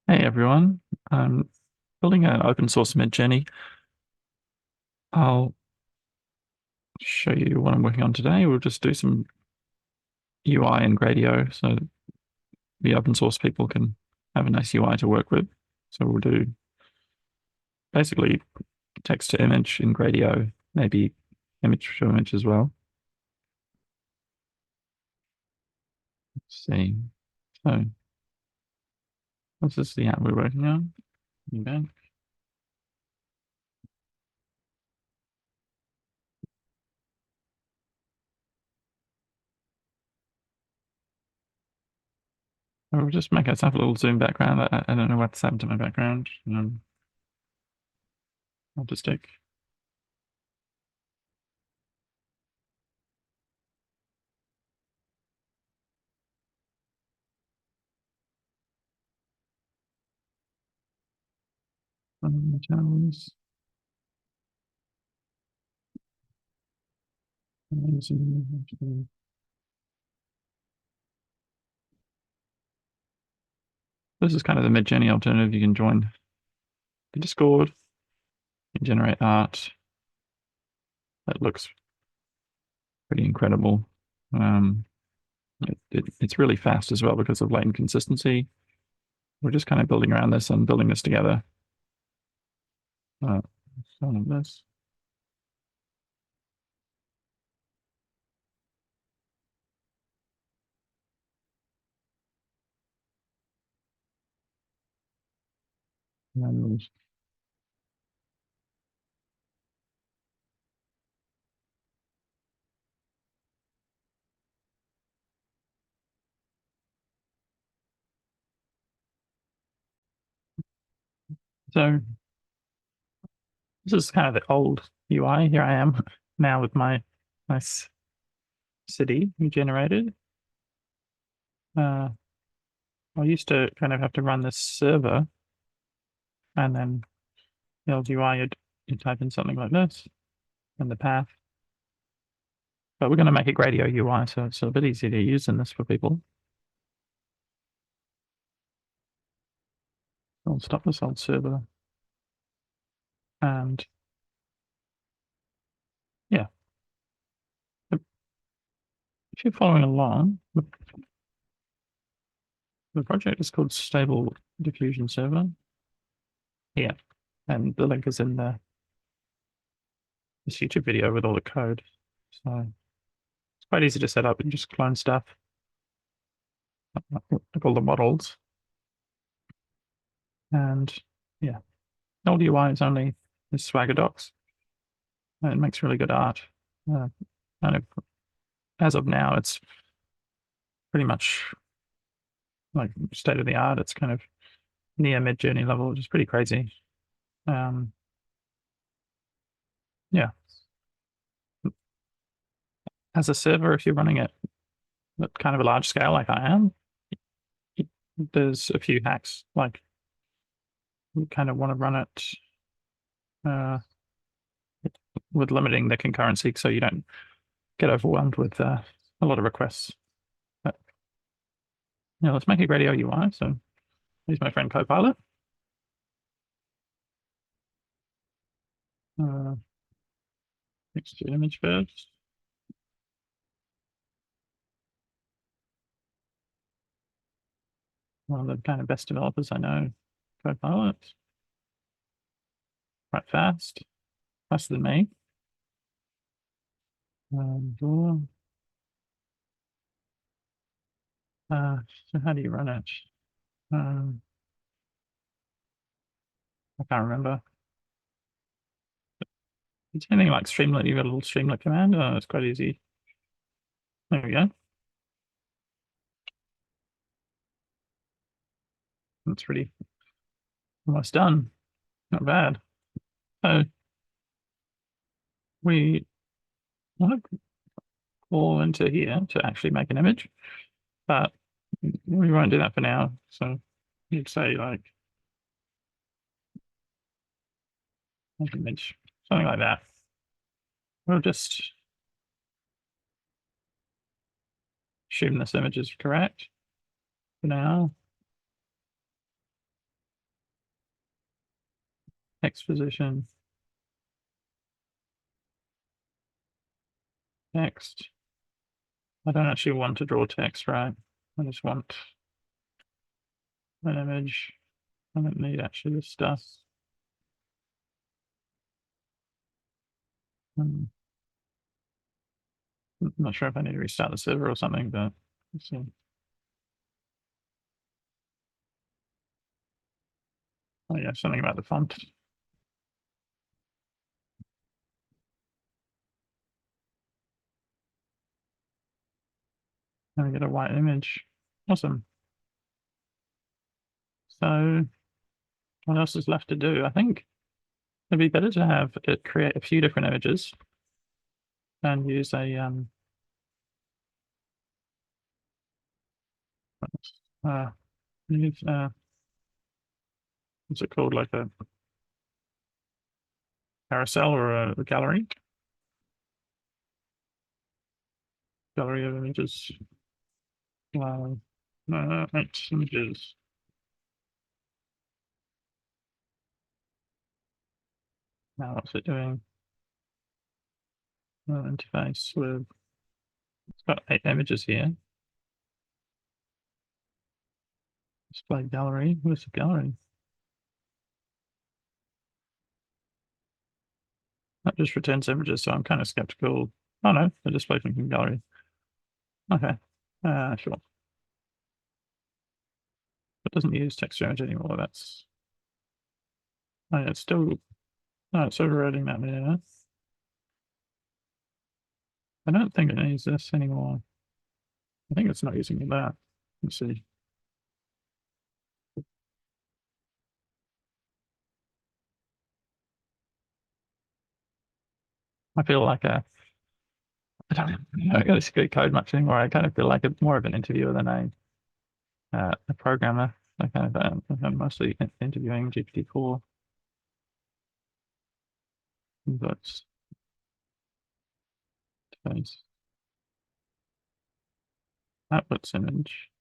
Hey everyone, I'm building an open source Midjourney. I'll show you what I'm working on today. We'll just do some UI and Gradio so the open source people can have a nice UI to work with. So we'll do basically text to image in Gradio, maybe image to image as well. Let's see. So this is the app we're working on. Okay. So we'll just make ourselves a little Zoom background. I don't know what's happened to my background. I'll just take. Channels. This is kind of the Midjourney alternative. You can join the Discord, you can generate art. That looks pretty incredible. Um, it's really fast as well because of latent consistency. We're just kind of building around this and building this together. Some of this. And so this is kind of the old UI. Here I am now with my nice city we generated. I used to kind of have to run this server and then the old UI, you'd type in something like this and the path. But we're going to make a Gradio UI, so it's a bit easier to use in this for people. I'll stop this old server. And yeah, if you're following along, the project is called Stable Diffusion Server. Yeah, and the link is in this YouTube video with all the code. So it's quite easy to set up and just clone stuff, like all the models. And yeah, old UI is only this Swagger docs. And it makes really good art. Kind of as of now, it's pretty much like state of the art. It's kind of near Midjourney level, which is pretty crazy. Um, yeah, as a server, if you're running it at kind of a large scale like I am, there's a few hacks. Like you kind of want to run it uh, with limiting the concurrency so you don't get overwhelmed with a lot of requests. But yeah, let's make a Gradio UI. So here's my friend Copilot. Uh, Next to image first. One of the kind of best developers I know, Copilot. Quite fast, faster than me. Draw. So how do you run it? Um, I can't remember. It's anything like Streamlit. You've got a little Streamlit command. Oh, it's quite easy. There we go. That's really almost done. Not bad. So we want to call into here to actually make an image, but we won't do that for now. So you'd say like make an image, something like that. We'll just assume this image is correct for now. text position. Text. I don't actually want to draw text, right? I just want an image. I don't need actually this stuff. I'm not sure if I need to restart the server or something, but let's see. Oh yeah, something about the font. Now we get a white image. Awesome. So what else is left to do? I think it'd be better to have it create a few different images and use a uh use what's it called, like a carousel or a gallery of images. Images. Now what's it doing? Interface with, it's got 8 images here. Display gallery. Where's the gallery? That just returns images, so I'm kind of skeptical. Oh no, the display from gallery. Okay. Sure. It doesn't use text image anymore. That's, oh, yeah, it's still, no, it's overriding that there. I don't think it needs this anymore. I think it's not using that. Let's see. I feel like I don't know this good code much anymore. I kind of feel like it's more of an interviewer than a programmer. I kind of I'm mostly interviewing GPT-4. But face outputs image.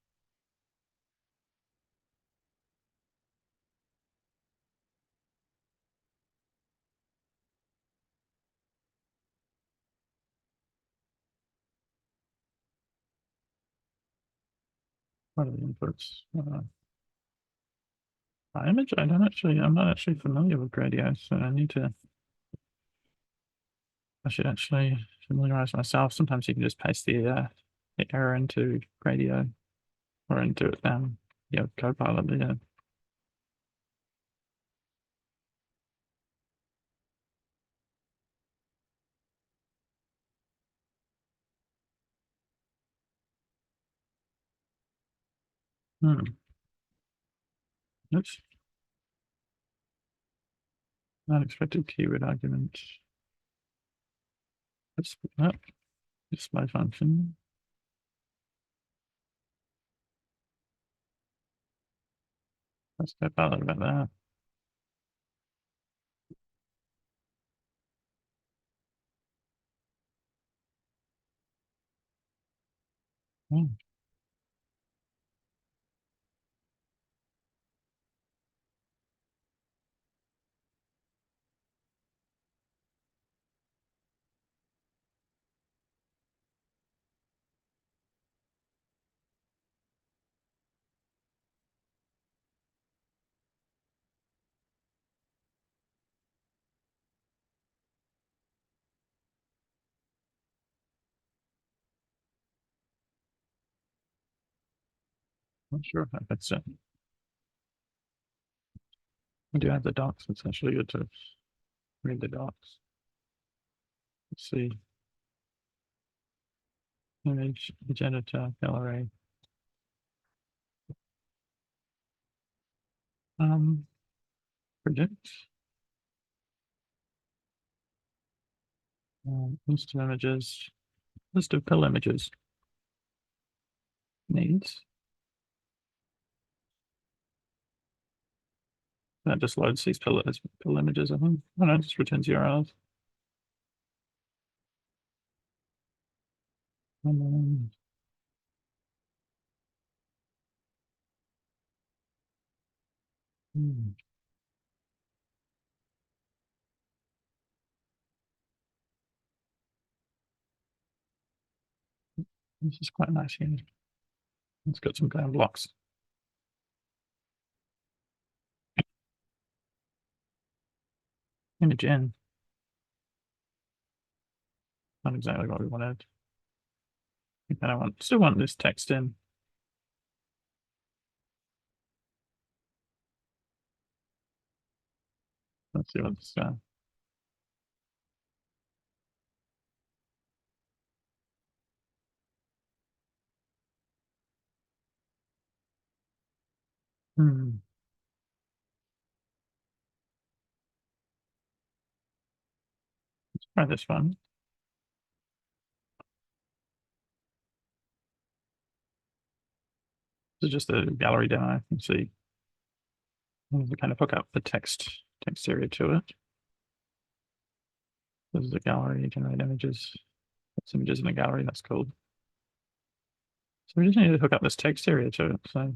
What are the inputs? Image. I'm not actually familiar with Gradio, so I should actually familiarize myself. Sometimes you can just paste the error into Gradio or into yeah, Copilot. Yeah. Hmm. Oops. Unexpected keyword argument. That's display function. Let's Copilot about that. Hmm. Not sure if that's it. We do have the docs. It's actually good to read the docs. Let's see. Image, editor, gallery. Predict. List of images. List of pill images. Needs. That just loads these pill images, I think. Oh no, it just returns URLs. Um, hmm. This is quite nice here. It's got some ground blocks. Image in. Not exactly what we wanted. And I still want this text in. Let's see what's let's try this one. This is just a gallery demo. You can see we kind of hook up the text area to it. This is a gallery, generate images. It's images in a gallery, that's cool. So we just need to hook up this text area to it. So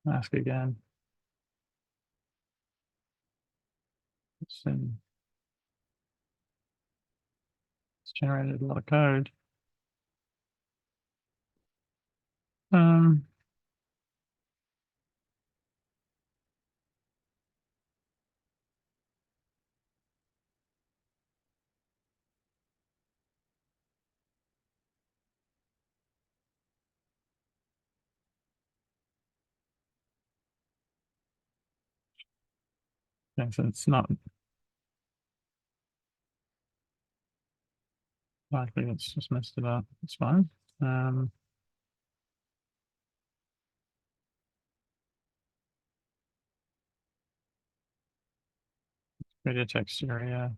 ask again. It's generated a lot of code. Okay, so it's not likely, it's just messed it up. It's fine. Create a text area.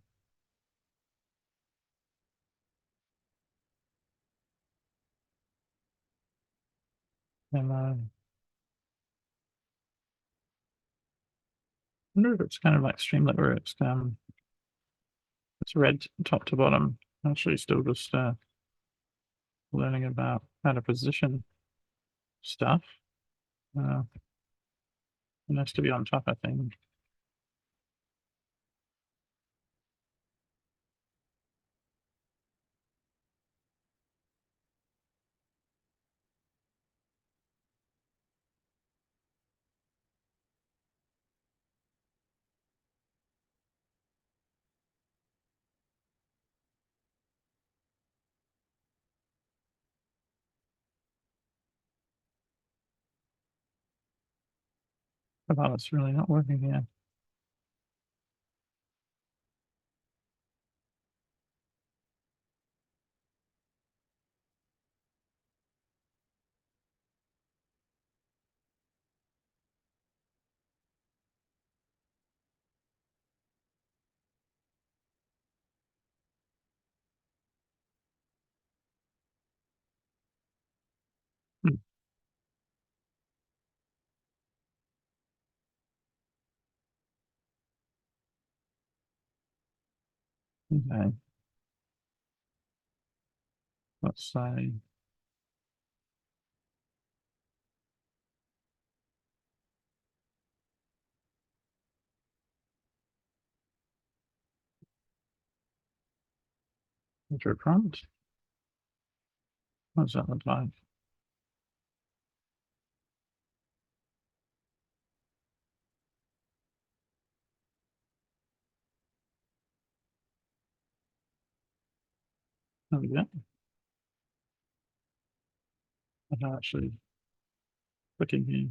And I wonder if it's kind of like Streamlit where it's red top to bottom. Actually still just learning about how to position stuff. It has to be on top, I think. Oh, it's really not working here. Hmm. Okay. Let's say enter a prompt. What does that look like? There we go. I'm actually clicking here.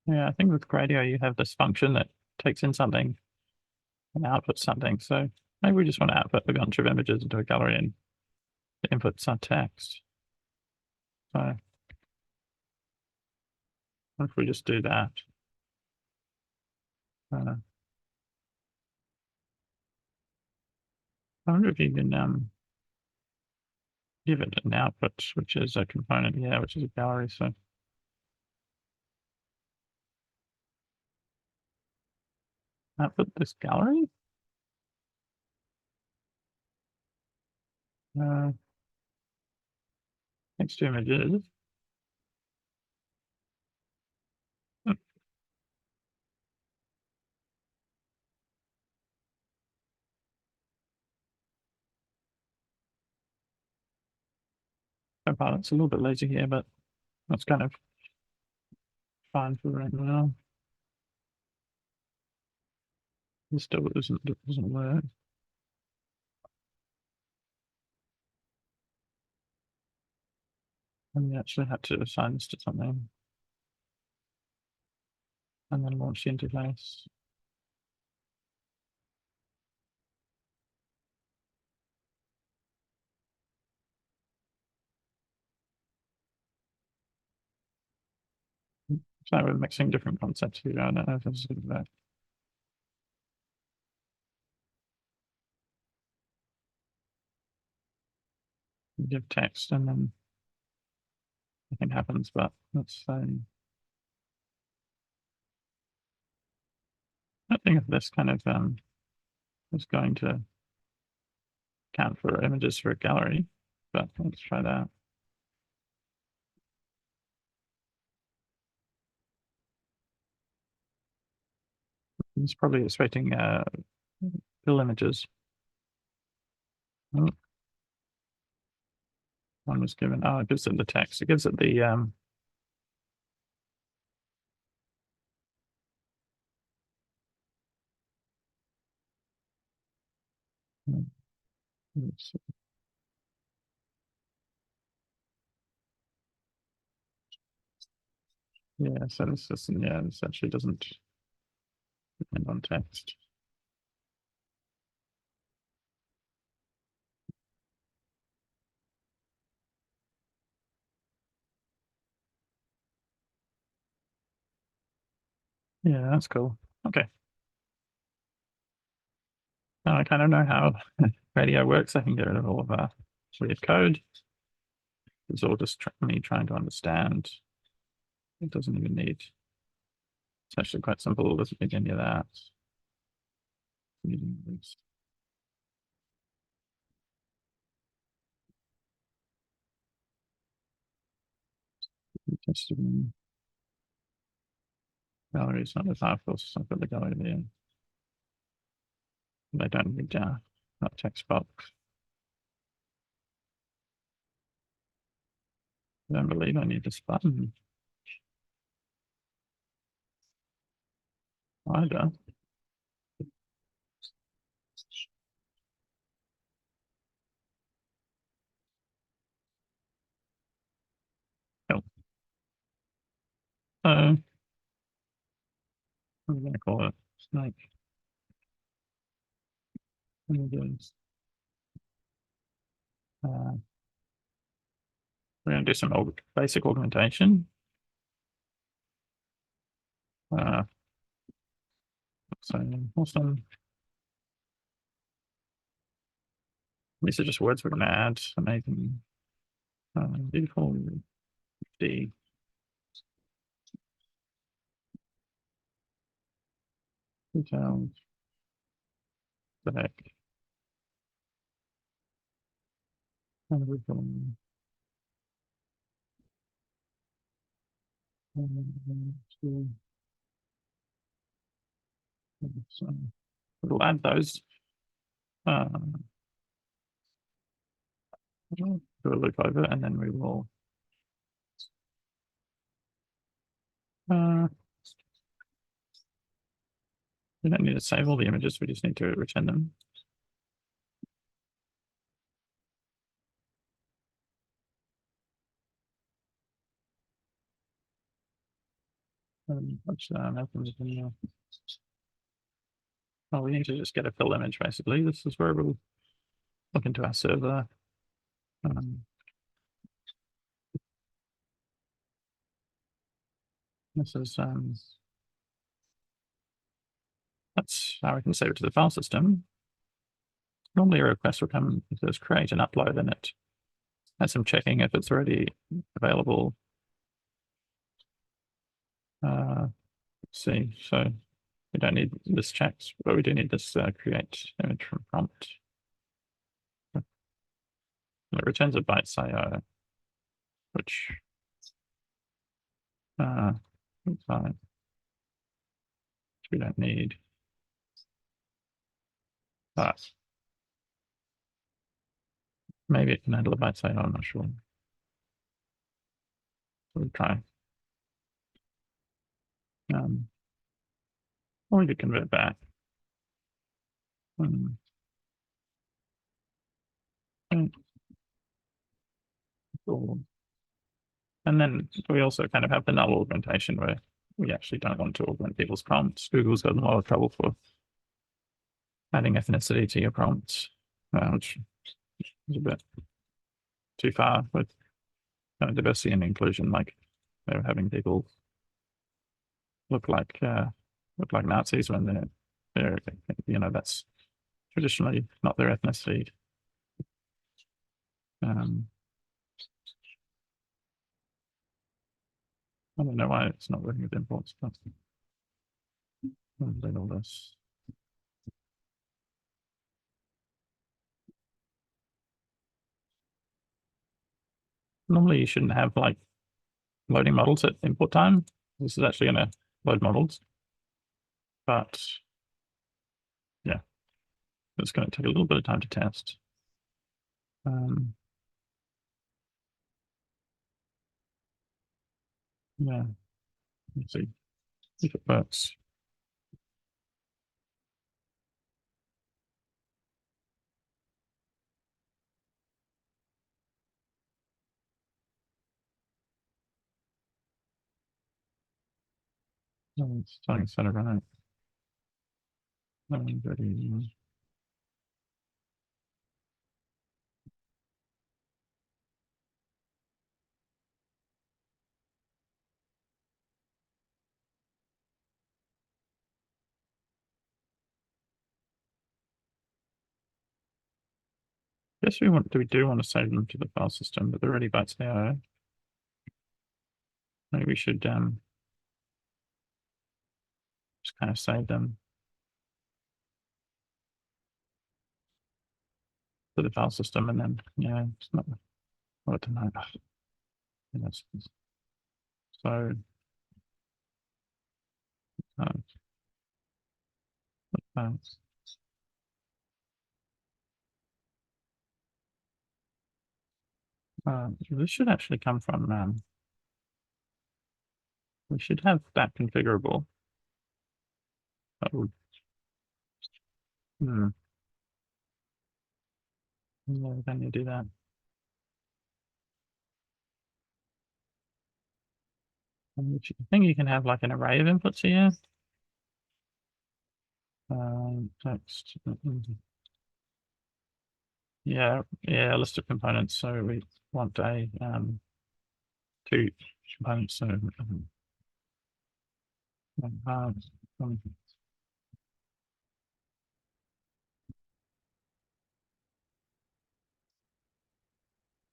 Yeah, I think with Gradio you have this function that takes in something and outputs something. So maybe we just want to output a bunch of images into a gallery and input some text. So what if we just do that? I wonder if you can give it an output, which is a component, yeah, which is a gallery. So output this gallery. Next to images. So far, it's a little bit lazy here, but that's kind of fine for right now. It still doesn't work. And we actually had to assign this to something. And then launch the interface. So we're mixing different concepts here. I don't know if this is that. Give text and then nothing happens, but let's say I think if this kind of is going to count for images for a gallery, but let's try that. It's probably expecting fill images. Oh, one was given. Oh, it gives it the text. It gives it the yeah, so this isn't, yeah, this actually doesn't depend on text. Yeah, that's cool. Okay. Now I kind of know how Gradio works. I can get rid of all of our weird code. It's all just me trying to understand. It doesn't even need. It's actually quite simple. It doesn't need any of that. Testing gallery is not as hard, of course. I've got the gallery there. But I don't need that text box. I don't believe I need this button either. Cool. So I'm going to call it snake images. We're going to do some basic augmentation. So awesome. These are just words we're going to add. Amazing. Beautiful. D. Details. The heck. So we'll add those. Do a loop over, and then we will. We don't need to save all the images. We just need to return them. Which oh, we need to just get a fill image. Basically, this is where we'll look into our server. This is that's how we can save it to the file system. normally a request will come if there's create and upload, and it has some checking if it's already available. Let's see. So we don't need this checks, but we do need this create image from prompt. And it returns a bytes IO, which fine. We don't need. But maybe it can handle a bytes IO, I'm not sure. So we'll try. Or we could convert back. Cool. And then we also kind of have the null augmentation where we actually don't want to augment people's prompts. Google's got a lot of trouble for adding ethnicity to your prompts, which is a bit too far with kind of diversity and inclusion, like they're having people look like Nazis when they're that's traditionally not their ethnicity. I don't know why it's not working with imports, but I'll do all this. Normally you shouldn't have like loading models at import time. This is actually going to load models, but yeah, it's going to take a little bit of time to test. Yeah, let's see if it works. No, it's starting to set it right. Guess we do want to save them to the file system, but they're already bytes now. Maybe we should just kind of save them to the file system, and then it's not what to know. So this should actually come from we should have that configurable. Yeah, can you do that? I think you can have like an array of inputs here. Text. Yeah, list of components. So we want a two components. So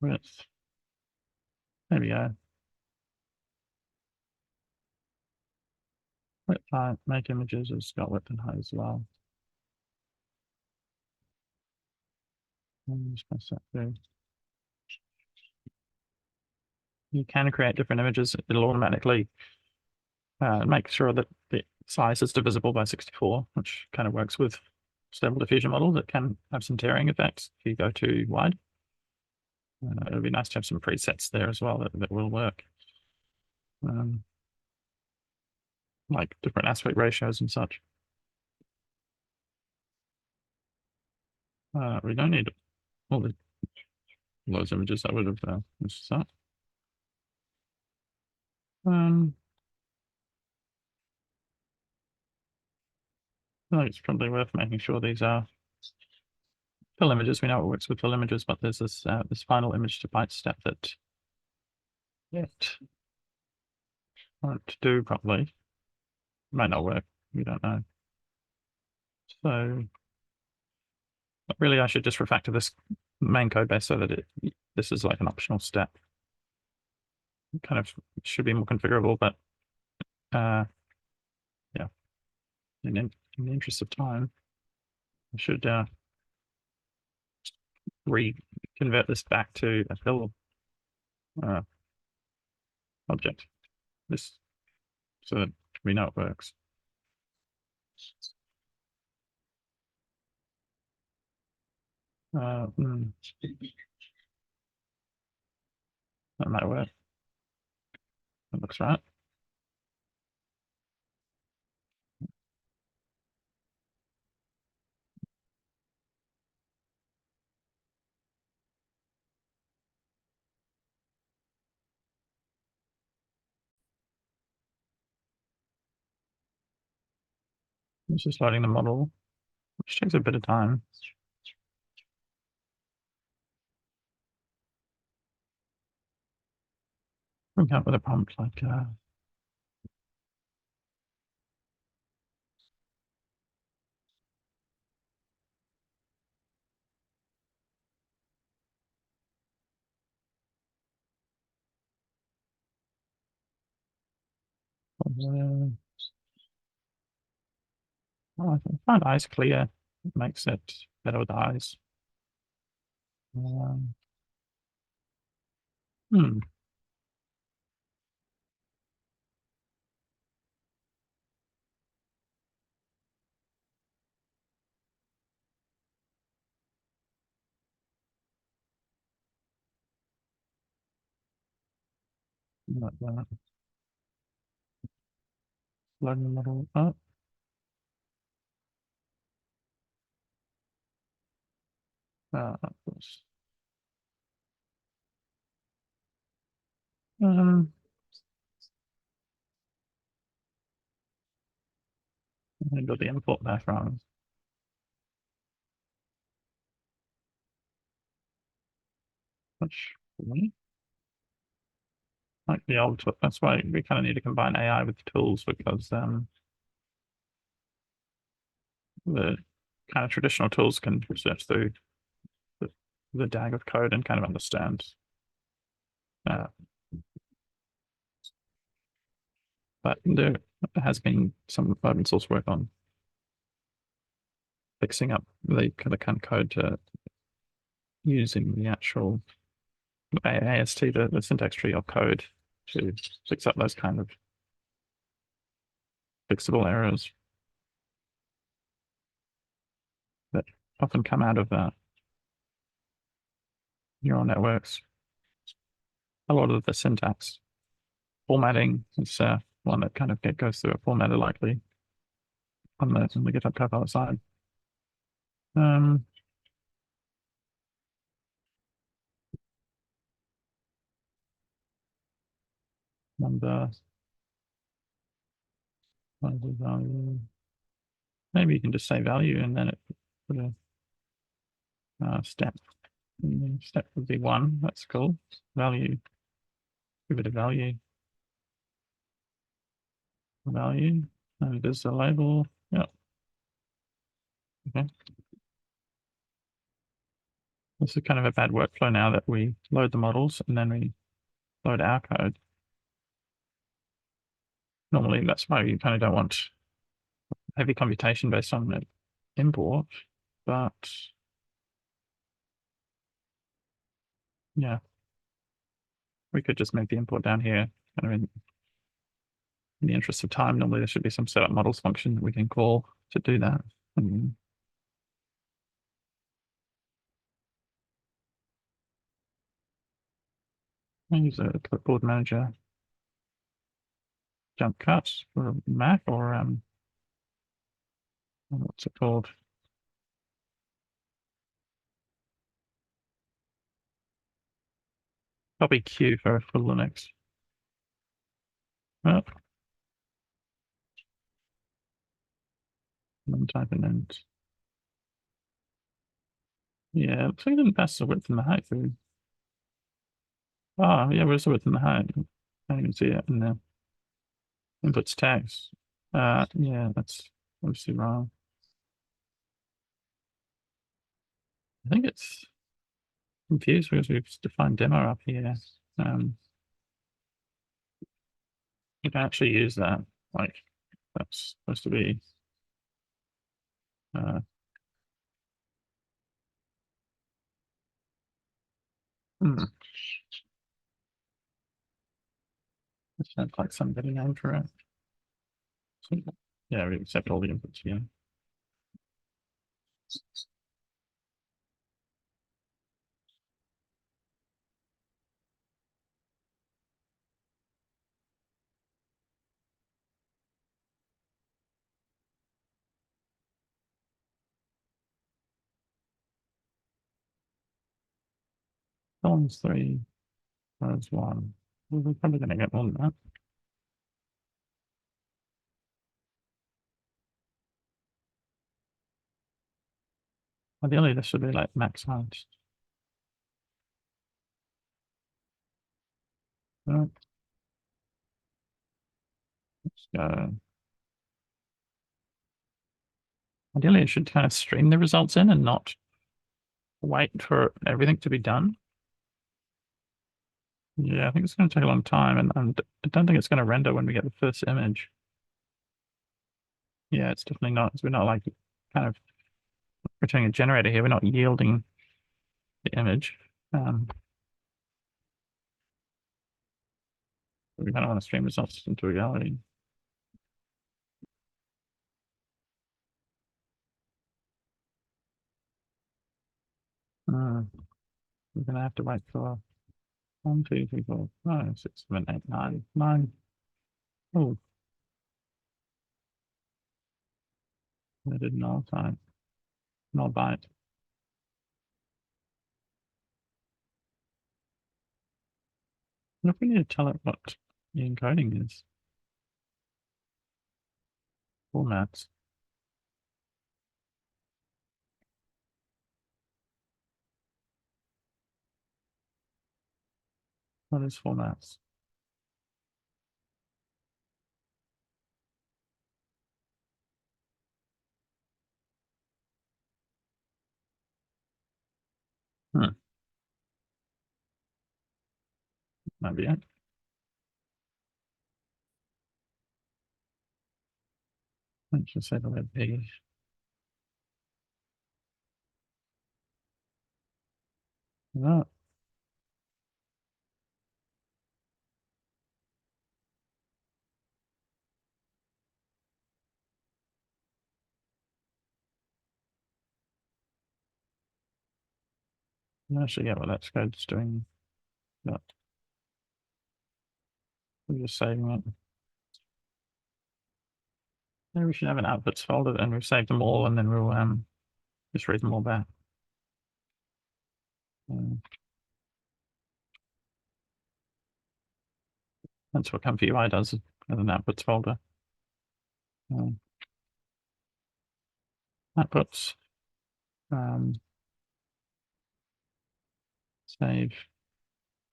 width. There we go. Width height, make images has got width and height as well. Just press that through. You can create different images. It'll automatically make sure that the size is divisible by 64, which kind of works with stable diffusion models. It can have some tearing effects if you go too wide. It would be nice to have some presets there as well that will work. Like different aspect ratios and such. We don't need all those images. I would have missed that. I think it's probably worth making sure these are fill images. We know it works with fill images, but there's this final image to byte step that it won't do properly. Might not work. We don't know. So Really, I should just refactor this main code base so that this is like an optional step. It kind of should be more configurable, but yeah, in the interest of time, I should reconvert this back to a fill object. This so that we know it works. That might work. That looks right. It's just loading the model, which takes a bit of time. We come up with a prompt like I find eyes clear. It makes it better with eyes. Um, hmm. Like that. Loading the model up. This. I got the import background. Which like the old, that's why we kind of need to combine AI with the tools because the kind of traditional tools can search through the, the DAG of code and kind of understand. But there has been some open source work on fixing up the kind of code to using the actual AST, the syntax tree of code to fix up those kind of fixable errors that often come out of neural networks. A lot of the syntax formatting is one that kind of goes through a formatter likely on the GitHub Copilot side. Number value. Maybe you can just say value and then it put a step. Step would be 1. That's cool. Value. Give it a value. Value. And there's a label. Yep. Okay. This is kind of a bad workflow now that we load the models and then we load our code. Normally, that's why you kind of don't want heavy computation based on the import, but yeah, we could just make the import down here kind of in the interest of time. Normally, there should be some setup models function that we can call to do that. And I use a clipboard manager jump cuts for Mac or what's it called? Probably Q for Linux. Well, and then type in and yeah, looks like it didn't pass the width and the height through. Oh, yeah, where's the width and the height? I can't even see it in the inputs tags. Yeah, that's obviously wrong. I think it's confused because we've defined demo up here. You can actually use that. Like that's supposed to be uh, hmm. It sounds like somebody name for it. So, yeah, we accept all the inputs here. Columns 3, rows 1. We're probably going to get more than that. Ideally, this should be like max height. Right. Let's go. Ideally, it should kind of stream the results in and not wait for everything to be done. Yeah, I think it's going to take a long time, and I don't think it's going to render when we get the first image. Yeah, it's definitely not. We're not like kind of returning a generator here. We're not yielding the image. We kind of want to stream results into reality. We're going to have to wait for 1, 2, 3, 4, 5, 6, 7, 8, 9, 9. Oh, I did null time. Null byte. What if we need to tell it what the encoding is? Formats. What is formats? Might be it. Let's just say the web page. Oh, I actually get what that code's doing, but we're just saving it. Maybe we should have an outputs folder and we've saved them all, and then we'll just read them all back. That's what Comfy UI does as an outputs folder. Outputs. Save.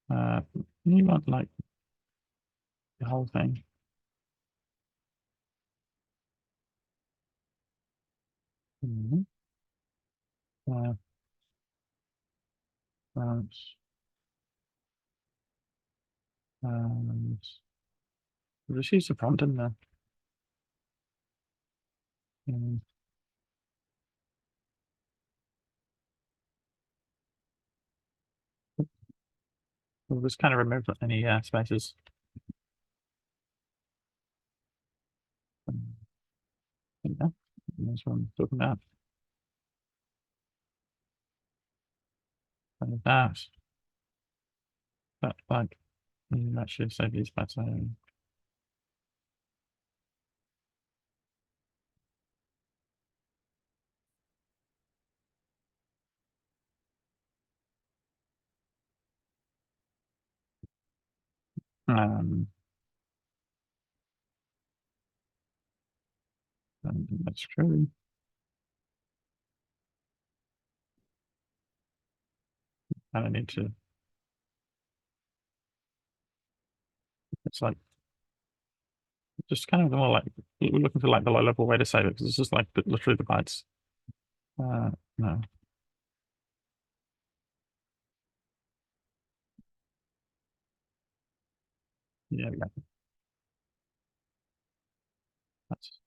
You want like the whole thing. We'll just use the prompt in there. We'll just kind of remove any spaces. Yeah, that's what I'm talking about. And that like you actually save these by saying that's true. I don't need to. It's like just kind of more like we're looking for like the low level way to save it because it's just like literally the bytes. No. Yeah, we go.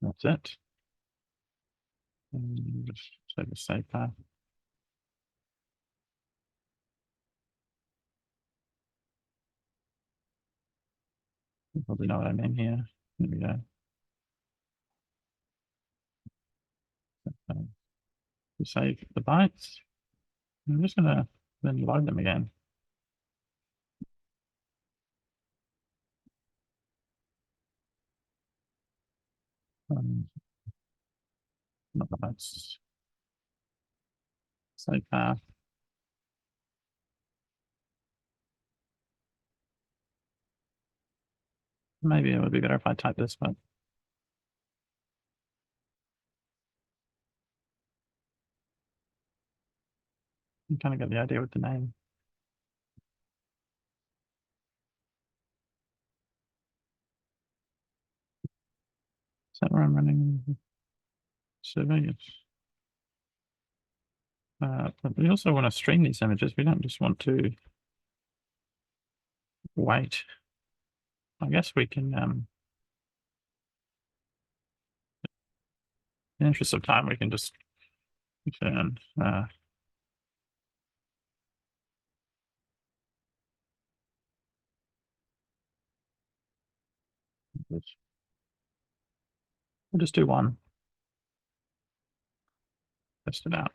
That's it. And just save the save path. You probably know what I mean here. There we go. Save the bytes. I'm just gonna then load them again. Not the bytes. Save path. Maybe it would be better if I type this, but you kind of get the idea with the name. Is that where I'm running survey? But we also want to stream these images. We don't just want to wait. I guess we can, in the interest of time, we can just turn, we'll just do one, test it out.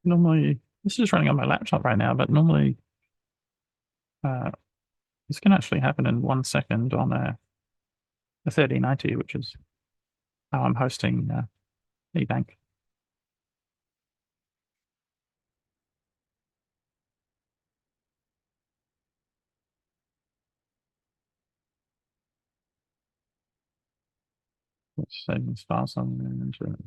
Normally, this is running on my laptop right now, but normally uh, this can actually happen in 1 second on a 3090, which is how I'm hosting eBank. Let's save this file somewhere into it.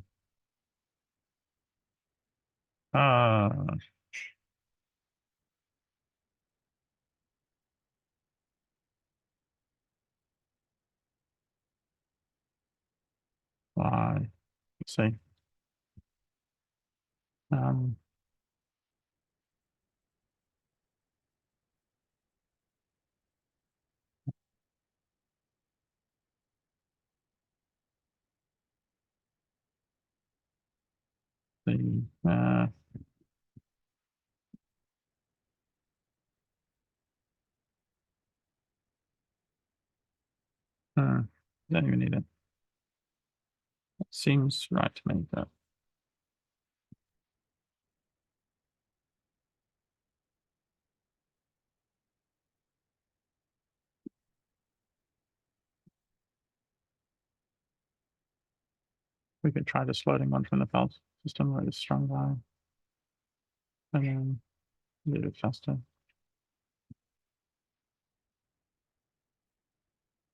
Why? Let's see. Um, the don't even need it. It seems right to me, but we could try this loading one from the file system where it's strong by, and then do it faster.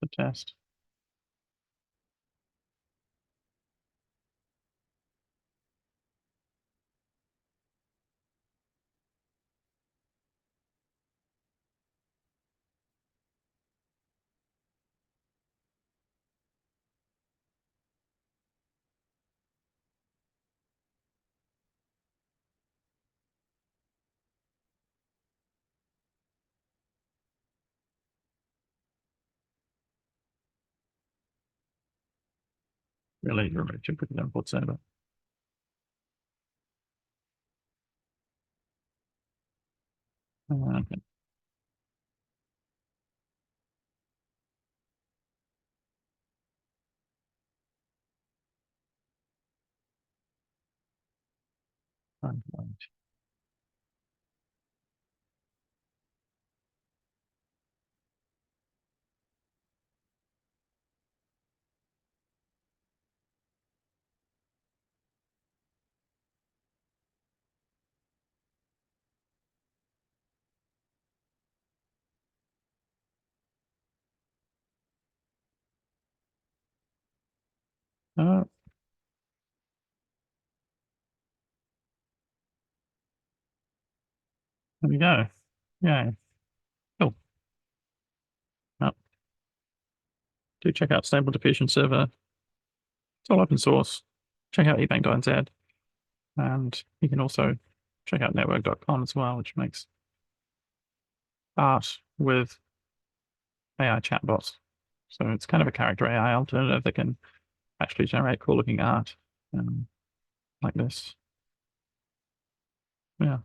The test. Really, remove duplicate import server. Okay. Right. There we go. Yeah. Cool. Oh, do check out Stable Diffusion server. It's all open source. Check out ebank.nz. And you can also check out network.com as well, which makes art with AI chatbots. So it's kind of a character AI alternative that can actually generate cool looking art like this. Yeah.